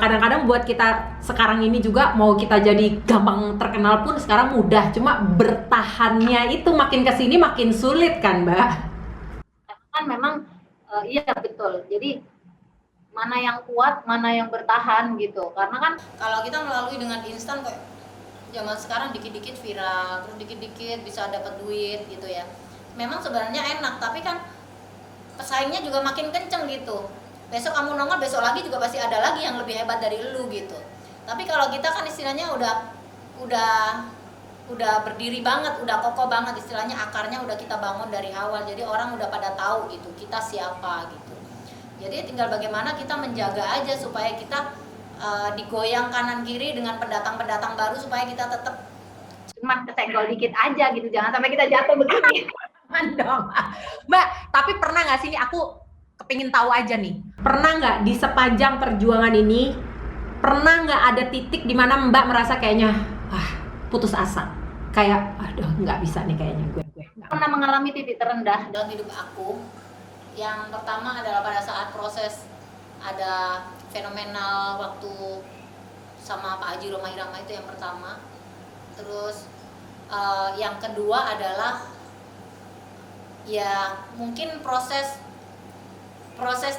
kadang-kadang buat kita sekarang ini juga mau kita jadi gampang terkenal pun sekarang mudah, cuma bertahannya itu makin kesini makin sulit kan Mbak? Kan memang iya betul. Jadi mana yang kuat, mana yang bertahan gitu. Karena kan kalau kita melalui dengan instan kayak zaman sekarang dikit-dikit viral, terus dikit-dikit bisa dapat duit gitu ya. Memang sebenarnya enak, tapi kan pesaingnya juga makin kenceng gitu. Besok kamu nongol, besok lagi juga pasti ada lagi yang lebih hebat dari lu gitu. Tapi kalau kita kan istilahnya udah berdiri banget, udah kokoh banget, istilahnya akarnya udah kita bangun dari awal. Jadi orang udah pada tahu gitu, kita siapa gitu. Jadi tinggal bagaimana kita menjaga aja supaya kita digoyang kanan kiri dengan pendatang-pendatang baru supaya kita tetap cuma kesenggol dikit aja gitu, jangan sampai kita jatuh begini. Dong. Mbak, tapi pernah nggak sih, ini aku kepingin tahu aja nih, pernah nggak di sepanjang perjuangan ini, pernah nggak ada titik di mana Mbak merasa kayaknya putus asa, kayak aduh nggak bisa nih kayaknya gue Pernah mengalami titik terendah dalam hidup aku. Yang pertama adalah pada saat proses ada fenomenal waktu sama Pak Haji Roma Irama, itu yang pertama. Terus yang kedua adalah ya mungkin proses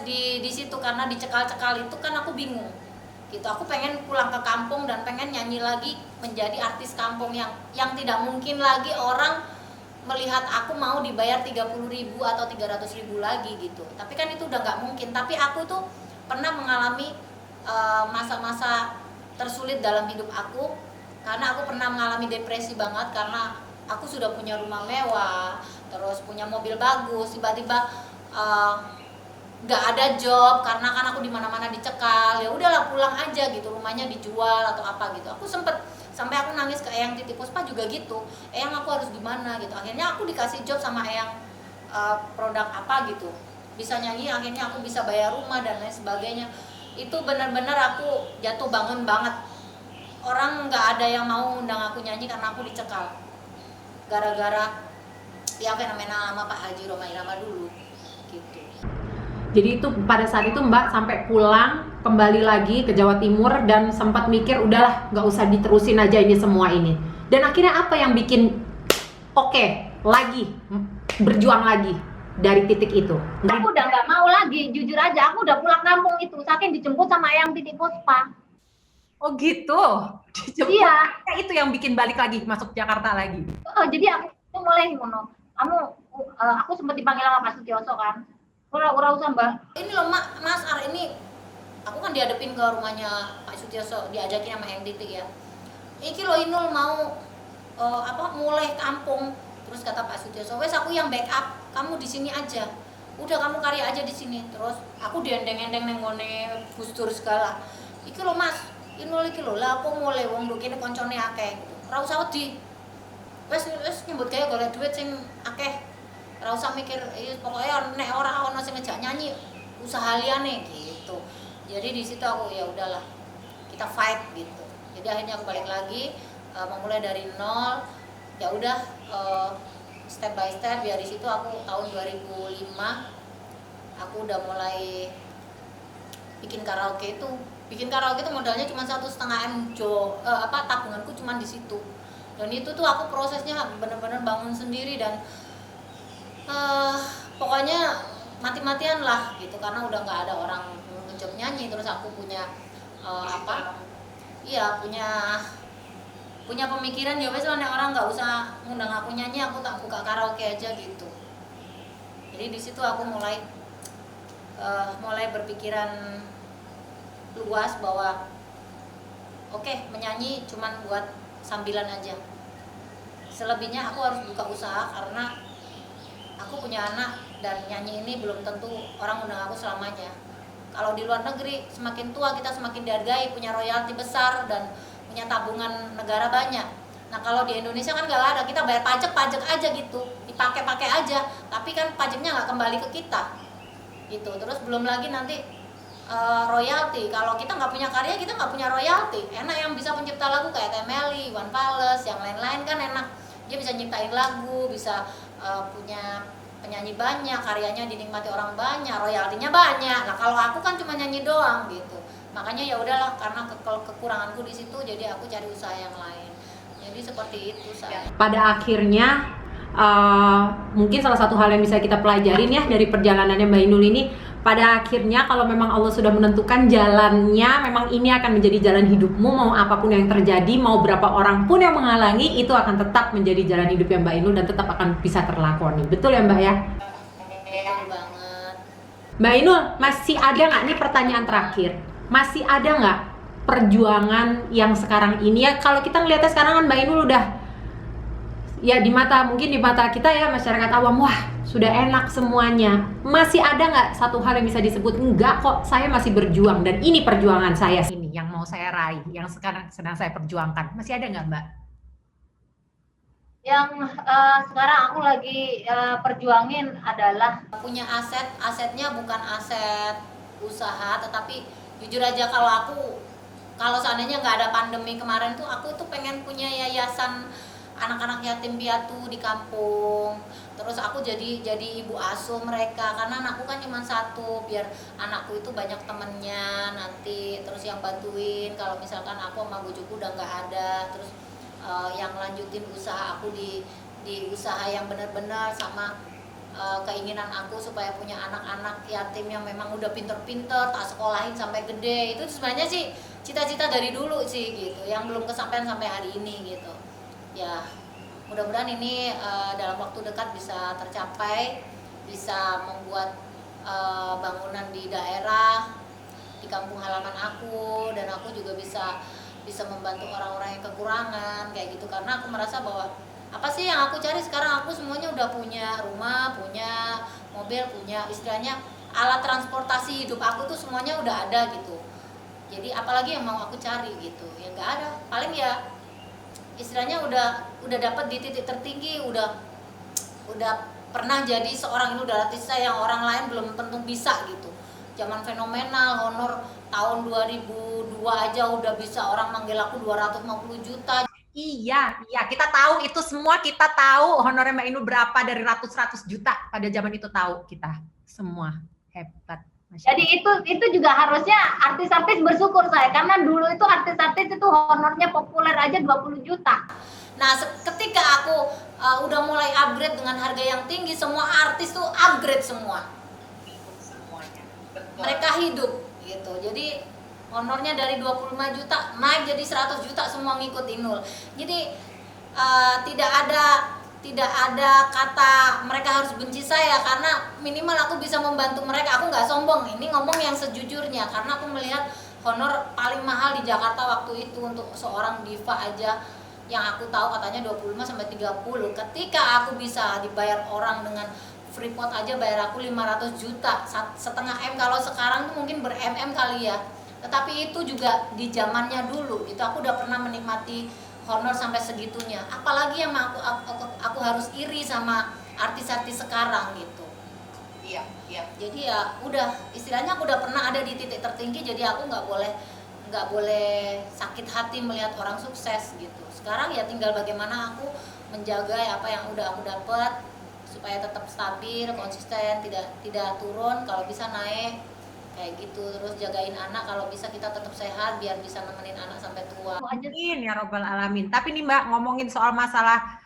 di situ, karena dicekal-cekal itu kan aku bingung gitu. Aku pengen pulang ke kampung dan pengen nyanyi lagi, menjadi artis kampung yang tidak mungkin lagi orang melihat aku mau dibayar 30.000 atau 300.000 lagi gitu. Tapi kan itu udah nggak mungkin. Tapi aku tuh pernah mengalami masa-masa tersulit dalam hidup aku, karena aku pernah mengalami depresi banget karena aku sudah punya rumah mewah, terus punya mobil bagus, tiba-tiba nggak ada job karena kan aku di mana-mana dicekal. Ya udahlah pulang aja gitu, rumahnya dijual atau apa gitu. Aku sempet sampai aku nangis ke Eyang Titi Puspa juga gitu, Eyang aku harus gimana gitu. Akhirnya aku dikasih job sama Eyang produk apa gitu, bisa nyanyi, akhirnya aku bisa bayar rumah dan lain sebagainya. Itu benar-benar aku jatuh bangun banget. Orang nggak ada yang mau undang aku nyanyi karena aku dicekal gara-gara ya fenomena lama Pak Haji Rhoma Irama dulu gitu. Jadi itu pada saat itu Mbak sampai pulang kembali lagi ke Jawa Timur dan sempat mikir udahlah nggak usah diterusin aja ini semua ini. Dan akhirnya apa yang bikin oke lagi berjuang lagi dari titik itu? Aku udah nggak mau lagi, jujur aja aku udah pulang kampung itu, saking dijemput sama Eyang Titi Puspa. Oh gitu. Iya. Itu yang bikin balik lagi masuk Jakarta lagi. Jadi aku tuh mulai ngono. Aku sempat dipanggil sama Pak Sutioso kan. Ora usah Mbak. Ini loh Mas Ar, ini aku kan dihadapin ke rumahnya Pak Sutioso, diajakin sama Eyang Titi ya. Iki lo Inul mau mulai kampung. Terus kata Pak Sutioso, wes aku yang backup, kamu di sini aja. Udah kamu karya aja di sini. Terus aku diendeng-endeng nengone Gus Dur segala. Iki lo Mas, Inul iki lo lah aku mulai wong nduk kene koncone akeh gitu. Ora usah wedi. Wes nyebut gawe golek duit sing akeh. Ora usah mikir pokoknya nek ora ono sing ngejak nyanyi usaha liyane gitu. Jadi di situ aku ya udahlah kita fight gitu. Jadi akhirnya aku balik lagi memulai dari nol. Ya udah step by step ya. Di situ aku tahun 2005 aku udah mulai bikin karaoke itu. Bikin karaoke itu modalnya cuma 1,5 M tabunganku cuma di situ. Dan itu tuh aku prosesnya bener-bener bangun sendiri dan pokoknya mati-matian lah gitu karena udah nggak ada orang ngejob nyanyi. Terus aku punya punya pemikiran ya wes lah nek orang nggak usah ngundang aku nyanyi, aku tak buka karaoke aja gitu. Jadi di situ aku mulai berpikiran luas bahwa oke, menyanyi cuman buat sambilan aja. Selebihnya aku harus buka usaha karena aku punya anak dan nyanyi ini belum tentu orang undang aku selamanya. Kalau di luar negeri semakin tua kita semakin dihargai, punya royalti besar dan punya tabungan negara banyak. Nah kalau di Indonesia kan nggak ada, kita bayar pajak aja gitu, dipakai aja, tapi kan pajaknya nggak kembali ke kita gitu. Terus belum lagi nanti royalti. Kalau kita nggak punya karya, kita nggak punya royalti. Enak yang bisa pencipta lagu kayak Temeli, Iwan Fals, yang lain-lain kan enak. Dia bisa nyiptain lagu, bisa punya penyanyi banyak, karyanya dinikmati orang banyak, royaltinya banyak. Nah kalau aku kan cuma nyanyi doang gitu. Makanya ya udahlah karena kekuranganku di situ, jadi aku cari usaha yang lain. Jadi seperti itu saya. Pada akhirnya mungkin salah satu hal yang bisa kita pelajarin ya dari perjalanannya Mbak Inul ini, pada akhirnya kalau memang Allah sudah menentukan jalannya, memang ini akan menjadi jalan hidupmu, mau apapun yang terjadi, mau berapa orang pun yang menghalangi, itu akan tetap menjadi jalan hidup yang Mbak Inul dan tetap akan bisa terlakoni. Betul ya Mbak ya? Betul banget. Mbak Inul, masih ada nggak nih pertanyaan terakhir? Masih ada nggak perjuangan yang sekarang ini ya? Kalau kita ngeliatnya sekarang kan Mbak Inul udah ya mungkin di mata kita ya masyarakat awam, wah sudah enak semuanya. Masih ada nggak satu hal yang bisa disebut enggak kok, saya masih berjuang dan ini perjuangan saya ini yang mau saya raih, yang sekarang sedang saya perjuangkan. Masih ada nggak Mbak? Yang sekarang aku lagi perjuangin adalah punya asetnya bukan aset usaha, tetapi jujur aja kalau seandainya nggak ada pandemi kemarin tuh aku tuh pengen punya yayasan anak-anak yatim piatu di kampung. Terus aku jadi ibu asuh mereka karena anakku kan cuma satu, biar anakku itu banyak temennya nanti. Terus yang bantuin kalau misalkan aku sama bojoku udah nggak ada, terus yang lanjutin usaha aku di usaha yang benar-benar sama keinginan aku supaya punya anak-anak yatim yang memang udah pinter-pinter, tak sekolahin sampai gede. Itu sebenarnya sih cita-cita dari dulu sih gitu, yang belum kesampaian sampai hari ini gitu. Ya mudah-mudahan ini dalam waktu dekat bisa tercapai, bisa membuat bangunan di daerah, di kampung halaman aku, dan aku juga bisa membantu orang-orang yang kekurangan kayak gitu. Karena aku merasa bahwa apa sih yang aku cari sekarang, aku semuanya udah punya rumah, punya mobil, punya istilahnya alat transportasi hidup aku tuh semuanya udah ada gitu. Jadi apalagi yang mau aku cari gitu, ya nggak ada. Paling ya istilahnya udah dapat di titik tertinggi, udah pernah jadi seorang inudaratista yang orang lain belum tentu bisa gitu. Zaman fenomenal, honor tahun 2002 aja udah bisa orang manggil aku 250 juta. Iya, kita tahu itu semua, kita tahu honornya Mbak Inul berapa dari ratus juta pada zaman itu, tahu kita semua. Hebat. Jadi itu juga harusnya artis-artis bersyukur saya, karena dulu itu artis-artis itu honornya populer aja 20 juta. Nah, ketika aku udah mulai upgrade dengan harga yang tinggi, semua artis tuh upgrade semua. Mereka hidup gitu. Jadi honornya dari 25 juta naik jadi 100 juta, semua ngikut Inul. Jadi tidak ada kata mereka harus benci saya, karena minimal aku bisa membantu mereka. Aku nggak sombong, ini ngomong yang sejujurnya, karena aku melihat honor paling mahal di Jakarta waktu itu untuk seorang diva aja yang aku tahu katanya 25 sampai 30. Ketika aku bisa dibayar orang dengan Freeport aja bayar aku 500 juta, setengah M, kalau sekarang tuh mungkin ber-MM kali ya. Tetapi itu juga di zamannya dulu, itu aku udah pernah menikmati honor sampai segitunya. Apalagi yang aku harus iri sama artis-artis sekarang gitu. Iya. Jadi ya udah, istilahnya aku udah pernah ada di titik tertinggi, jadi aku nggak boleh sakit hati melihat orang sukses gitu. Sekarang ya tinggal bagaimana aku menjaga apa yang udah aku dapat supaya tetap stabil, konsisten, tidak turun, kalau bisa naik kayak gitu. Terus jagain anak, kalau bisa kita tetap sehat biar bisa nemenin anak sampai tua. Amin ya robbal alamin. Tapi nih Mbak, ngomongin soal masalah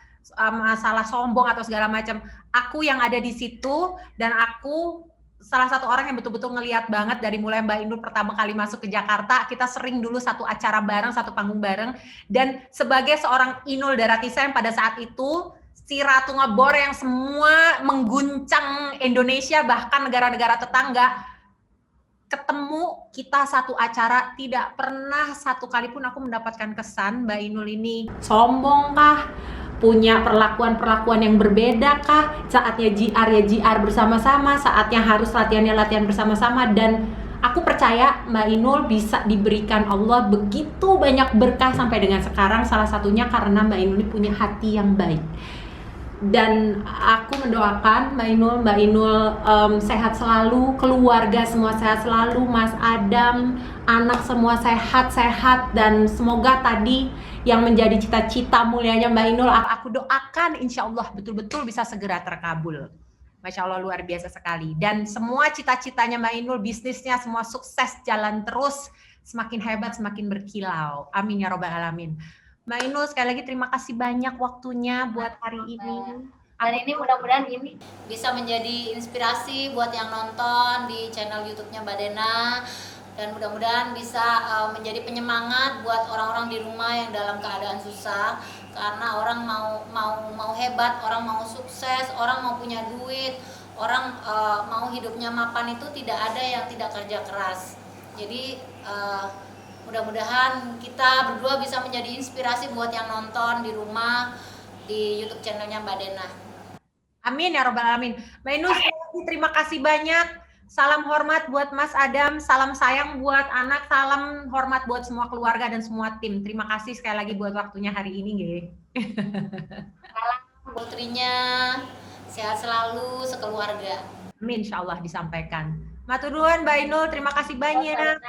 sombong atau segala macam, aku yang ada di situ, dan aku salah satu orang yang betul-betul ngelihat banget dari mulai Mbak Inul pertama kali masuk ke Jakarta. Kita sering dulu satu acara bareng, satu panggung bareng, dan sebagai seorang Inul Daratista yang pada saat itu si Ratu Ngebor yang semua mengguncang Indonesia, bahkan negara-negara tetangga, ketemu kita satu acara, tidak pernah satu kali pun aku mendapatkan kesan Mbak Inul ini sombong kah, punya perlakuan-perlakuan yang berbeda kah. Saatnya GR bersama-sama, saatnya harus latihan bersama-sama. Dan aku percaya Mbak Inul bisa diberikan Allah begitu banyak berkah sampai dengan sekarang, salah satunya karena Mbak Inul ini punya hati yang baik. Dan aku mendoakan Mbak Inul sehat selalu, keluarga semua sehat selalu, Mas Adam, anak semua sehat-sehat, dan semoga tadi yang menjadi cita-cita mulianya Mbak Inul, aku doakan insya Allah betul-betul bisa segera terkabul. Masya Allah, luar biasa sekali. Dan semua cita-citanya Mbak Inul, bisnisnya semua sukses, jalan terus, semakin hebat, semakin berkilau. Amin ya robbal alamin. Mbak Inul, sekali lagi terima kasih banyak waktunya buat hari ini. Dan ini mudah-mudahan ini bisa menjadi inspirasi buat yang nonton di channel YouTube-nya Mbak Dena, dan mudah-mudahan bisa menjadi penyemangat buat orang-orang di rumah yang dalam keadaan susah. Karena orang mau hebat, orang mau sukses, orang mau punya duit, orang mau hidupnya mapan, itu tidak ada yang tidak kerja keras. Jadi mudah-mudahan kita berdua bisa menjadi inspirasi buat yang nonton di rumah di YouTube channelnya Mbak Dena. Amin ya robbal alamin. Mbak Inul, terima kasih banyak. Salam hormat buat Mas Adam, salam sayang buat anak, salam hormat buat semua keluarga dan semua tim. Terima kasih sekali lagi buat waktunya hari ini, nggih. Salam putrinya, sehat selalu sekeluarga. Amin, insya Allah disampaikan. Matur nuwun Mbak Inul, terima kasih banyak.